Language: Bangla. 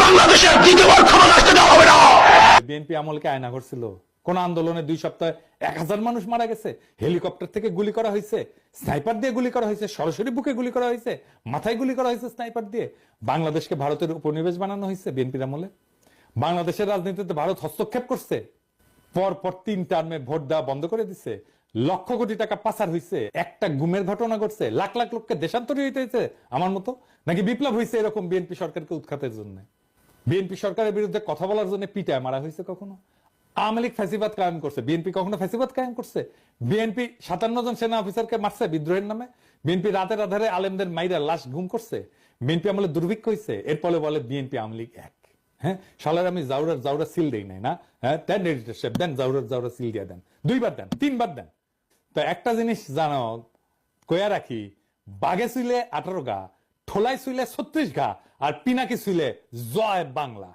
বাংলাদেশের দ্বিতীয়বার ক্ষমতা আসতে দেওয়া হবে না। বিএনপি আমলকে আয়না করছিল, কোন আন্দোলনে 2 সপ্তাহে 1000 মানুষ মারা গেছে, হেলিকপ্টার থেকে গুলি করা হয়েছে, স্নাইপার দিয়ে গুলি করা হয়েছে, সরাসরি বুকে গুলি করা হয়েছে, মাথায় গুলি করা হয়েছে স্নাইপার দিয়ে। বাংলাদেশকে ভারতের উপনিবেশ বানানো হয়েছে বিএনপির আমলে। বাংলাদেশের রাজনীতিতে ভারত হস্তক্ষেপ করছে, পর পর 3 টার্মে ভোট দেওয়া বন্ধ করে দিছে, লক্ষ কোটি টাকা পাচার হয়েছে, একটা গুমের ঘটনা ঘটছে, লাখ লাখ লোককে দেশান্তরী হইতে হয়েছে আমার মতো, নাকি বিপ্লব হয়েছে এরকম বিএনপি সরকারকে উৎখাতের জন্য? বিএনপি সরকারের বিরুদ্ধে কথা বলার জন্য পিটায় মারা হয়েছে কখনো? আওয়ামী লীগ ফ্যাসিবাদ কায়েম করছে, বিএনপি কখনো ফ্যাসিবাদ কায়েম করছে? বিএনপি 57 জন সেনা অফিসারকে মারছে বিদ্রোহের নামে? বিএনপি রাতের আধারে আলেমদের মাইরা লাশ গুম করছে? বিএনপি আমলে দুর্ভিক্ষ হয়েছে? এরপরে বলে বিএনপি আওয়ামী লীগ এক। হ্যাঁ, সালার আমি জাউরা সিল দেই নাই না? হ্যাঁ, দেন এডিটর সাহেব, দেন জাউরা সিল দিয়ে দেন, 2 বার দেন, 3 বার দেন। তো একটা জিনিস জানো, কয়া রাখি, বাঘে শুইলে 18 গা, ঠোলায় শুইলে 36 গা, আর পিনাকি শুইলে জয় বাংলা।